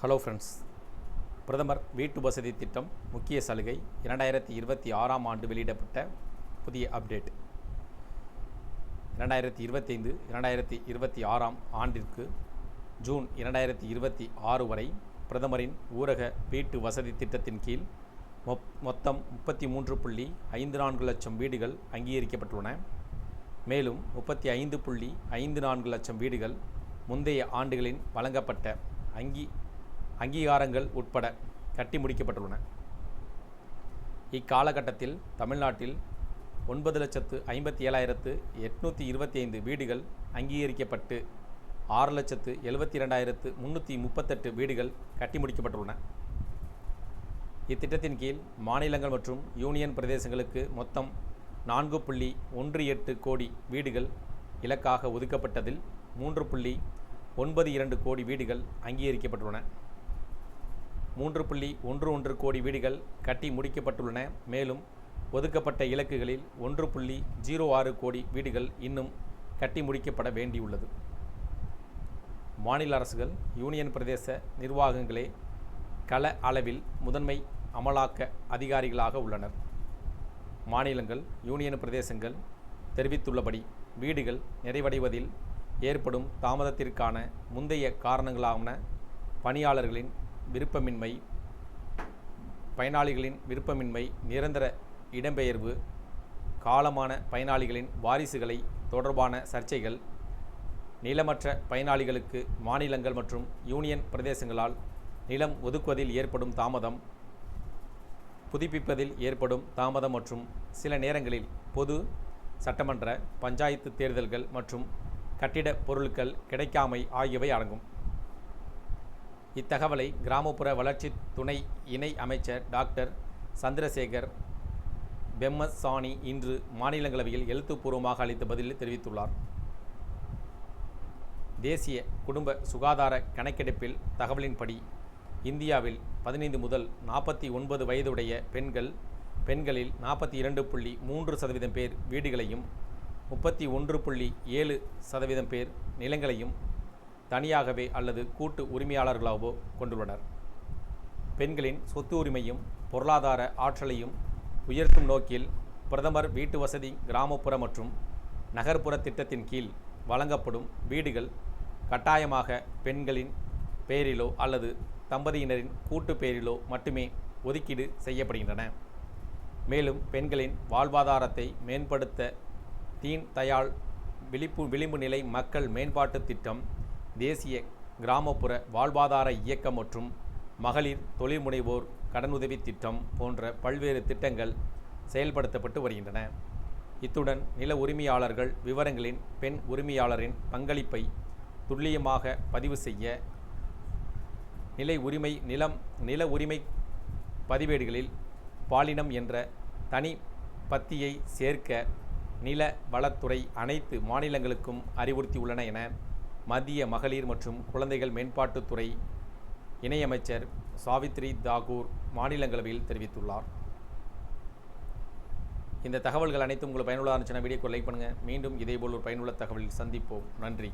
Hello friends, பிரதமர் வீட்டு வசதி திட்டம் முக்கிய சலுகை 2026ஆம் ஆண்டு வெளியிடப்பட்ட புதிய அப்டேட். 2025-2026ஆம் ஆண்டிற்கு ஜூன் 2026 வரை பிரதமரின் ஊரக வீட்டு வசதி திட்டத்தின் கீழ் மொத்தம் 33.54 லட்சம் வீடுகள் அங்கீகரிக்கப்பட்டுள்ளன. மேலும் 35.54 லட்சம் வீடுகள் முந்தைய ஆண்டுகளில் வழங்கப்பட்ட அங்கீகாரங்கள் உட்பட கட்டி முடிக்கப்பட்டுள்ளன. இக்காலகட்டத்தில் தமிழ்நாட்டில் 9,57,825 வீடுகள் அங்கீகரிக்கப்பட்டு 6,72,338 வீடுகள் கட்டி முடிக்கப்பட்டுள்ளன. இத்திட்டத்தின் கீழ் மாநிலங்கள் மற்றும் யூனியன் பிரதேசங்களுக்கு மொத்தம் 4.18 கோடி வீடுகள் இலக்காக ஒதுக்கப்பட்டதில் 3.92 கோடி வீடுகள் அங்கீகரிக்கப்பட்டுள்ளன. 3.11 கோடி வீடுகள் கட்டி முடிக்கப்பட்டுள்ளன. மேலும் ஒதுக்கப்பட்ட இலக்குகளில் 1.06 கோடி வீடுகள் இன்னும் கட்டி முடிக்கப்பட வேண்டியுள்ளது. மாநில அரசுகள், யூனியன் பிரதேச நிர்வாகங்களே கள அளவில் முதன்மை அமலாக்க அதிகாரிகளாக உள்ளனர். மாநிலங்கள், யூனியன் பிரதேசங்கள் தெரிவித்துள்ளபடி வீடுகள் நிறைவடைவதில் ஏற்படும் தாமதத்திற்கான முந்தைய காரணங்களான பயனாளிகளின் விருப்பமின்மை, நிரந்தர இடம்பெயர்வு, காலமான பயனாளிகளின் வாரிசுகளை தொடர்பான சர்ச்சைகள், நிலமற்ற பயனாளிகளுக்கு மாநிலங்கள் மற்றும் யூனியன் பிரதேசங்களால் நிலம் ஒதுக்குவதில் ஏற்படும் தாமதம், புதுப்பிப்பதில் ஏற்படும் தாமதம் மற்றும் சில நேரங்களில் பொது, சட்டமன்ற, பஞ்சாயத்து தேர்தல்கள் மற்றும் கட்டிட பொருட்கள் கிடைக்காமை ஆகியவை அடங்கும். இத்தகவலை கிராமப்புற வளர்ச்சி துணை இணை அமைச்சர் டாக்டர் சந்திரசேகர் பெம்மசானி இன்று மாநிலங்களவையில் எழுத்துப்பூர்வமாக அளித்த பதிலில் தெரிவித்துள்ளார். தேசிய குடும்ப சுகாதார கணக்கெடுப்பில் தகவலின்படி இந்தியாவில் 15 முதல் 49 வயதுடைய பெண்களில் 42.3% பேர் வீடுகளையும் 31.7% பேர் நிலங்களையும் தனியாகவே அல்லது கூட்டு உரிமையாளர்களாகவோ கொண்டுள்ளனர். பெண்களின் சொத்து உரிமையும் பொருளாதார ஆற்றலையும் உயர்த்தும் நோக்கில் பிரதமர் வீட்டு வசதி கிராமப்புற மற்றும் நகர்ப்புற திட்டத்தின் கீழ் வழங்கப்படும் வீடுகள் கட்டாயமாக பெண்களின் பெயரிலோ அல்லது தம்பதியினரின் கூட்டு பெயரிலோ மட்டுமே ஒதுக்கீடு செய்யப்படுகின்றன. மேலும் பெண்களின் வாழ்வாதாரத்தை மேம்படுத்த தீன் தயாள் விளிம்பு நிலை மக்கள் மேம்பாட்டு திட்டம், தேசிய கிராமப்புற வாழ்வாதார இயக்கம் மற்றும் மகளிர் தொழில்முனைவோர் கடனுதவி திட்டம் போன்ற பல்வேறு திட்டங்கள் செயல்படுத்தப்பட்டு வருகின்றன. இத்துடன் நில உரிமையாளர்கள் விவரங்களின் பெண் உரிமையாளரின் பங்களிப்பை துல்லியமாக பதிவு செய்ய, நில உரிமை பதிவேடுகளில் பாலினம் என்ற தனி பத்தியை சேர்க்க நில வளத்துறை அனைத்து மாநிலங்களுக்கும் அறிவுறுத்தியுள்ளன என மத்திய மகளிர் மற்றும் குழந்தைகள் மேம்பாட்டுத்துறை இணையமைச்சர் சாவித்ரி தாக்கூர் மாநிலங்களவையில் தெரிவித்துள்ளார். இந்த தகவல்கள் அனைத்தும் உங்களுக்கு பயனுள்ளதாக இருந்துச்சுன்னா வீடியோக்கு லைக் பண்ணுங்கள். மீண்டும் இதேபோல் ஒரு பயனுள்ள தகவலில் சந்திப்போம். நன்றி.